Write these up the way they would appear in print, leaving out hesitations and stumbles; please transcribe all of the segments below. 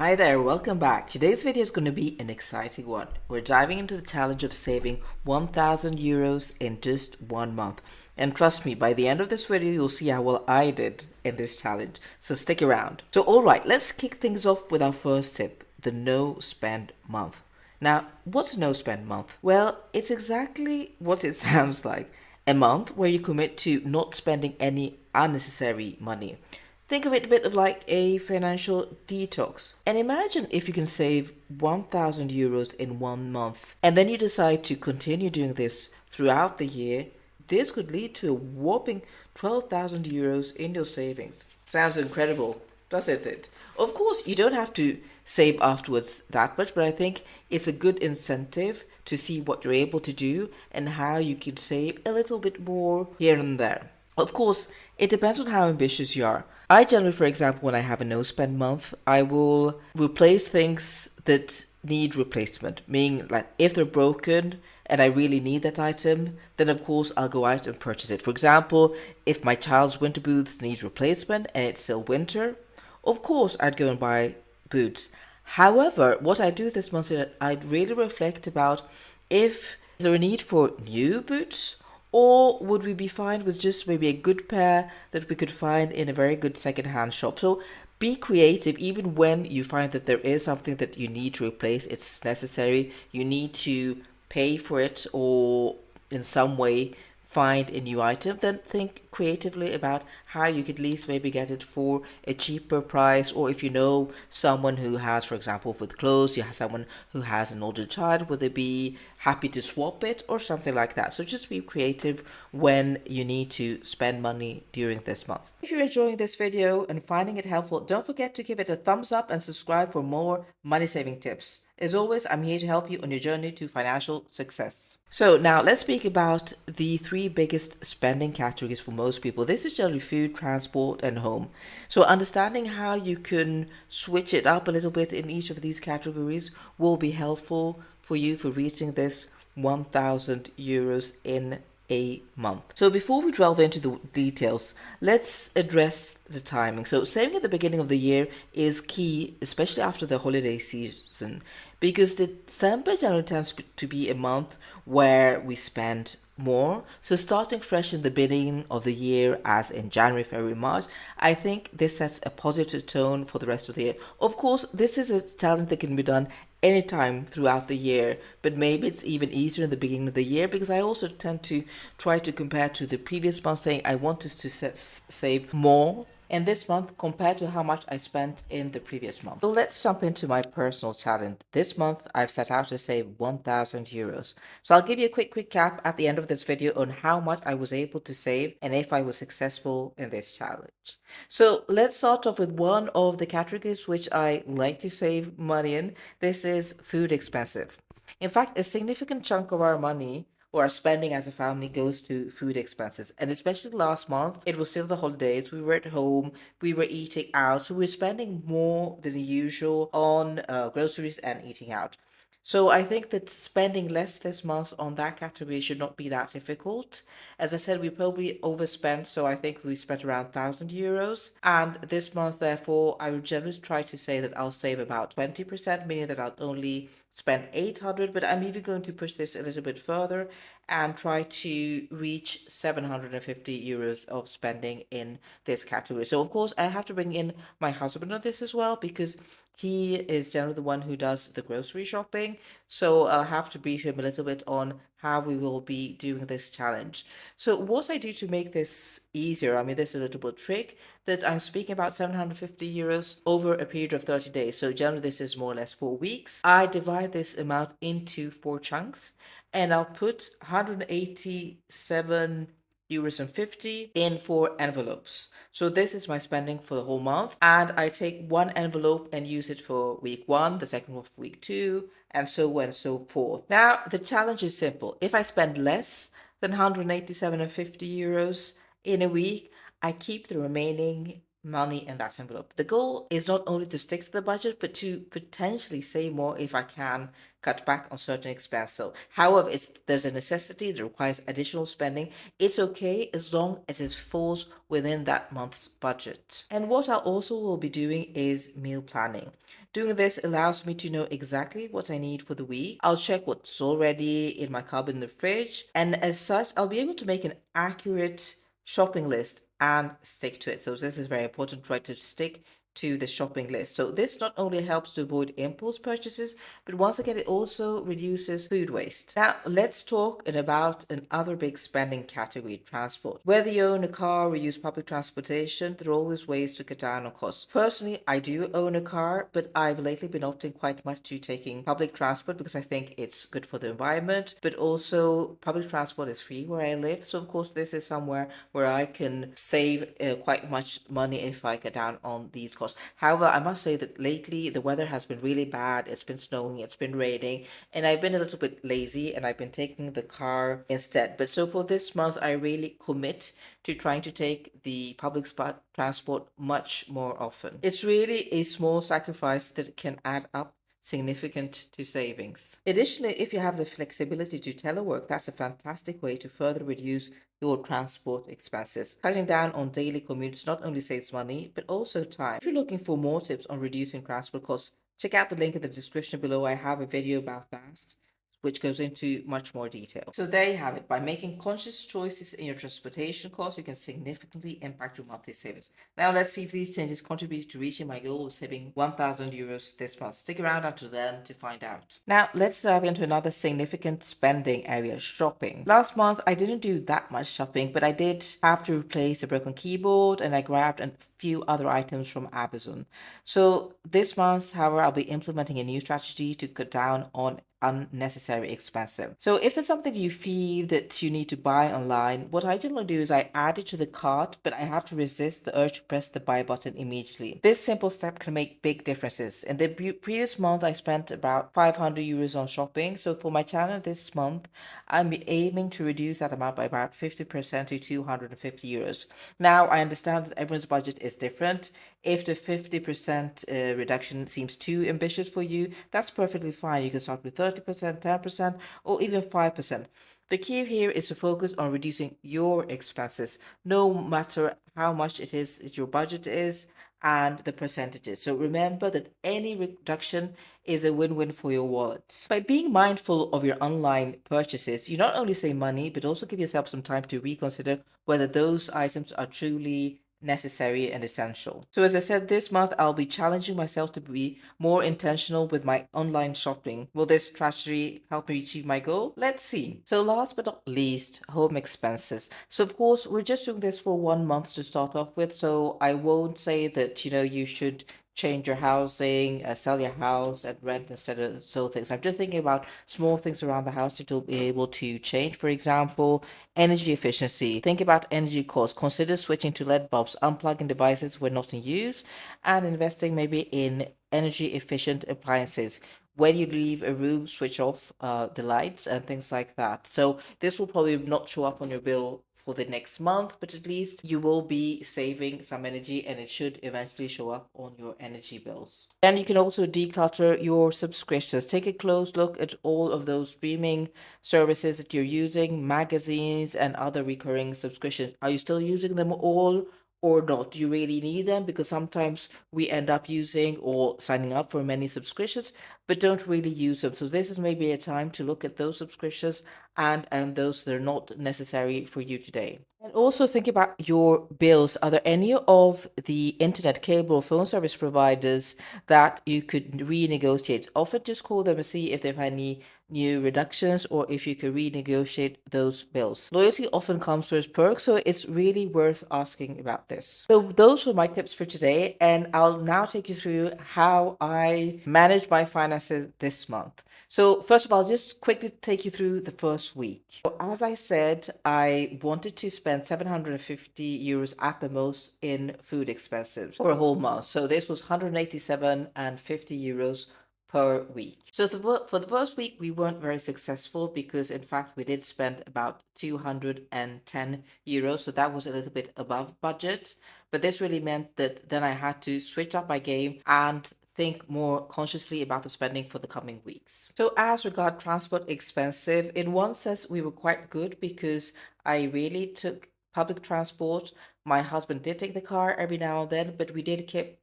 Hi there, welcome back. Today's video is going to be an exciting one. We're diving into the challenge of saving 1000 euros in just 1 month. And trust me, by the end of this video, you'll see how well I did in this challenge. So stick around. So, alright, let's kick things off with our first tip, the no spend month. Now, what's no spend month? Well, it's exactly what it sounds like, a month where you commit to not spending any unnecessary money. Think of it a bit of like a financial detox. And imagine if you can save 1000 euros in 1 month and then you decide to continue doing this throughout the year. This could lead to a whopping 12,000 euros in your savings. Sounds incredible, doesn't it? Of course, you don't have to save afterwards that much, but I think it's a good incentive to see what you're able to do and how you can save a little bit more here and there. Of course, it depends on how ambitious you are. I generally, for example, when I have a no spend month, I will replace things that need replacement. Meaning, like if they're broken and I really need that item, then of course I'll go out and purchase it. For example, if my child's winter boots needs replacement and it's still winter, of course I'd go and buy boots. However, what I do this month is that I'd really reflect about if is there a need for new boots, or would we be fine with just maybe a good pair that we could find in a very good second-hand shop? So be creative even when you find that there is something that you need to replace, it's necessary, you need to pay for it or in some way find a new item, then think creatively about how you could at least maybe get it for a cheaper price. Or if you know someone who has, for example, with clothes, you have someone who has an older child, would they be happy to swap it or something like that? So just be creative when you need to spend money during this month. If you're enjoying this video and finding it helpful, don't forget to give it a thumbs up and subscribe for more money saving tips. As always, I'm here to help you on your journey to financial success. So now let's speak about the three biggest spending categories for most people. This is generally food, transport, and home. So understanding how you can switch it up a little bit in each of these categories will be helpful for you for reaching this 1000 euros in a month. So before we delve into the details, let's address the timing. So saving at the beginning of the year is key, especially after the holiday season, because December generally tends to be a month where we spend more. So starting fresh in the beginning of the year, as in January, February, March, I think this sets a positive tone for the rest of the year. Of course, this is a challenge that can be done anytime throughout the year, but maybe it's even easier in the beginning of the year because I also tend to try to compare to the previous month, saying I want us to save more in this month compared to how much I spent in the previous month. So let's jump into my personal challenge. This month I've set out to save 1000 euros. So I'll give you a quick recap at the end of this video on how much I was able to save and if I was successful in this challenge. So let's start off with one of the categories which I like to save money in. This is food expensive. In fact, a significant chunk of our money or our spending as a family goes to food expenses. And especially last month, it was still the holidays. We were at home, we were eating out. So we were spending more than usual on groceries and eating out. So I think that spending less this month on that category should not be that difficult. As I said, we probably overspent, so I think we spent around 1000 euros. And this month, therefore, I would generally try to say that I'll save about 20%, meaning that I'll only spend 800, but I'm even going to push this a little bit further and try to reach 750 euros of spending in this category. So of course I have to bring in my husband on this as well because he is generally the one who does the grocery shopping. So I'll have to brief him a little bit on how we will be doing this challenge. So what I do to make this easier, I mean, this is a little trick that I'm speaking about 750 euros over a period of 30 days. So generally this is more or less 4 weeks. I divide this amount into four chunks and I'll put 187 euros and 50 in four envelopes. So this is my spending for the whole month. And I take one envelope and use it for week one, the second one for week two, and so on and so forth. Now, the challenge is simple. If I spend less than 187 and 50 euros in a week, I keep the remaining money in that envelope. The goal is not only to stick to the budget, but to potentially save more if I can cut back on certain expenses. So, however, there's a necessity that requires additional spending. It's okay as long as it falls within that month's budget. And what I also will be doing is meal planning. Doing this allows me to know exactly what I need for the week. I'll check what's already in my cupboard in the fridge, and as such, I'll be able to make an accurate shopping list and stick to it. So this is very important, try to stick to the shopping list. So this not only helps to avoid impulse purchases, but once again, it also reduces food waste. Now, let's talk about another big spending category, transport. Whether you own a car or use public transportation, there are always ways to cut down on costs. Personally, I do own a car, but I've lately been opting quite much to taking public transport because I think it's good for the environment, but also public transport is free where I live. So, of course, this is somewhere where I can save quite much money if I cut down on these costs. However, I must say that lately the weather has been really bad. It's been snowing, it's been raining, and I've been a little bit lazy and I've been taking the car instead. But so for this month, I really commit to trying to take the public transport much more often. It's really a small sacrifice that can add up significant to savings. Additionally, if you have the flexibility to telework, that's a fantastic way to further reduce your transport expenses. Cutting down on daily commutes not only saves money, but also time. If you're looking for more tips on reducing transport costs, check out the link in the description below. I have a video about that, which goes into much more detail. So there you have it. By making conscious choices in your transportation costs, you can significantly impact your monthly savings. Now let's see if these changes contribute to reaching my goal of saving 1,000 euros this month. Stick around until then to find out. Now let's dive into another significant spending area, shopping. Last month I didn't do that much shopping, but I did have to replace a broken keyboard and I grabbed a few other items from Amazon. So this month, however, I'll be implementing a new strategy to cut down on unnecessary expensive. So if there's something you feel that you need to buy online, what I generally do is I add it to the cart, but I have to resist the urge to press the buy button immediately. This simple step can make big differences. In the previous month, I spent about 500 euros on shopping. So for my channel this month, I'm aiming to reduce that amount by about 50% to 250 euros. Now, I understand that everyone's budget is different. If the 50% reduction seems too ambitious for you, that's perfectly fine. You can start with 30%, 10%, or even 5%. The key here is to focus on reducing your expenses, no matter how much it is that your budget is and the percentages. So remember that any reduction is a win-win for your wallet. By being mindful of your online purchases, you not only save money, but also give yourself some time to reconsider whether those items are truly necessary and essential. So as I said, this month I'll be challenging myself to be more intentional with my online shopping. Will this strategy help me achieve my goal? Let's see. So last but not least, home expenses. So of course, we're just doing this for 1 month to start off with, so I won't say that, you should change your housing, sell your house and rent instead of so things. I'm just thinking about small things around the house that you'll be able to change. For example, energy efficiency. Think about energy costs. Consider switching to LED bulbs, unplugging devices when not in use, and investing maybe in energy efficient appliances. When you leave a room, switch off the lights and things like that. So this will probably not show up on your bill for the next month, but at least you will be saving some energy and it should eventually show up on your energy bills. Then you can also declutter your subscriptions. Take a close look at all of those streaming services that you're using, magazines, and other recurring subscriptions. Are you still using them all? Or not? Do you really need them? Because sometimes we end up using or signing up for many subscriptions, but don't really use them. So this is maybe a time to look at those subscriptions and those that are not necessary for you today. And also think about your bills. Are there any of the internet, cable, or phone service providers that you could renegotiate? Often just call them and see if they've had any new reductions or if you could renegotiate those bills. Loyalty often comes with perks, so it's really worth asking about this. So those were my tips for today, and I'll now take you through how I manage my finances this month. So first of all, I'll just quickly take you through the first week. So as I said, I wanted to spend 750 euros at the most in food expenses for a whole month. So this was 187 and 50 euros per week. So for the first week, we weren't very successful because, in fact, we did spend about 210 euros. So that was a little bit above budget. But this really meant that then I had to switch up my game and think more consciously about the spending for the coming weeks. So as regard transport expensive, in one sense, we were quite good because I really took public transport. My husband did take the car every now and then, but we did keep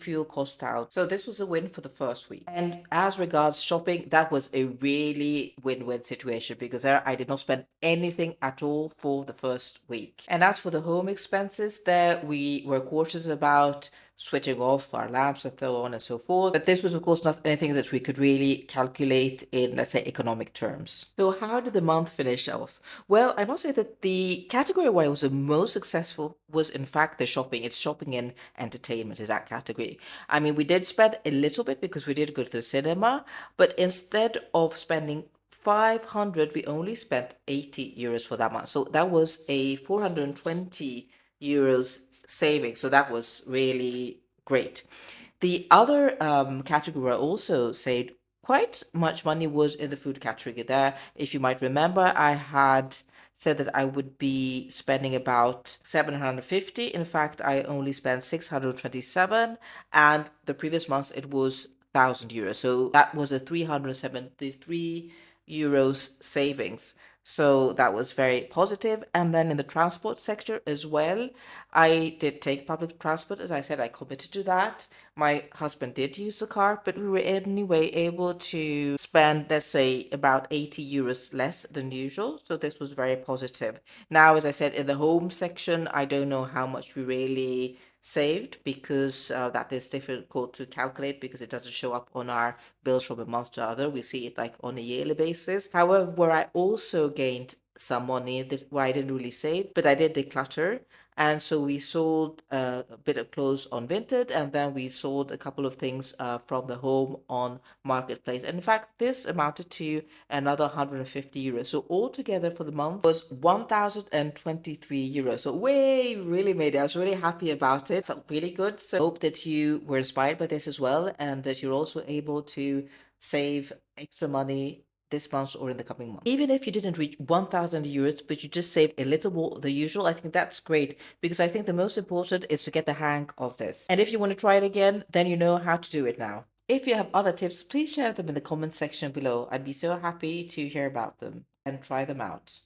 fuel costs out. So this was a win for the first week. And as regards shopping, that was a really win-win situation because there I did not spend anything at all for the first week. And as for the home expenses, there we were cautious about switching off our lamps and so on and so forth. But this was, of course, not anything that we could really calculate in, let's say, economic terms. So how did the month finish off? Well, I must say that the category where I was the most successful was, in fact, the shopping. It's shopping and entertainment is that category. I mean, we did spend a little bit because we did go to the cinema, but instead of spending 500, we only spent 80 euros for that month. So that was a 420 euros saving. So that was really great. The other category where I also saved quite much money was in the food category. There, if you might remember, I had said that I would be spending about 750. In fact, I only spent 627, and the previous month it was 1,000 euros. So that was a 373 euros savings. So that was very positive. And then in the transport sector as well, I did take public transport. As I said, I committed to that. My husband did use the car, but we were anyway able to spend, let's say, about 80 euros less than usual. So this was very positive. Now, as I said, in the home section, I don't know how much we really saved because that is difficult to calculate because it doesn't show up on our bills from a month to other. We see it like on a yearly basis. However, where I also gained some money where I didn't really save, but I did declutter. And so we sold a bit of clothes on Vinted, and then we sold a couple of things from the home on Marketplace. And in fact, this amounted to another 150 euros. So altogether for the month was 1,023 euros. So we really made it. I was really happy about it. Felt really good. So I hope that you were inspired by this as well, and that you're also able to save extra money this month or in the coming month. Even if you didn't reach 1,000 euros, but you just saved a little more than usual, I think that's great because I think the most important is to get the hang of this. And if you want to try it again, then you know how to do it now. If you have other tips, please share them in the comments section below. I'd be so happy to hear about them and try them out.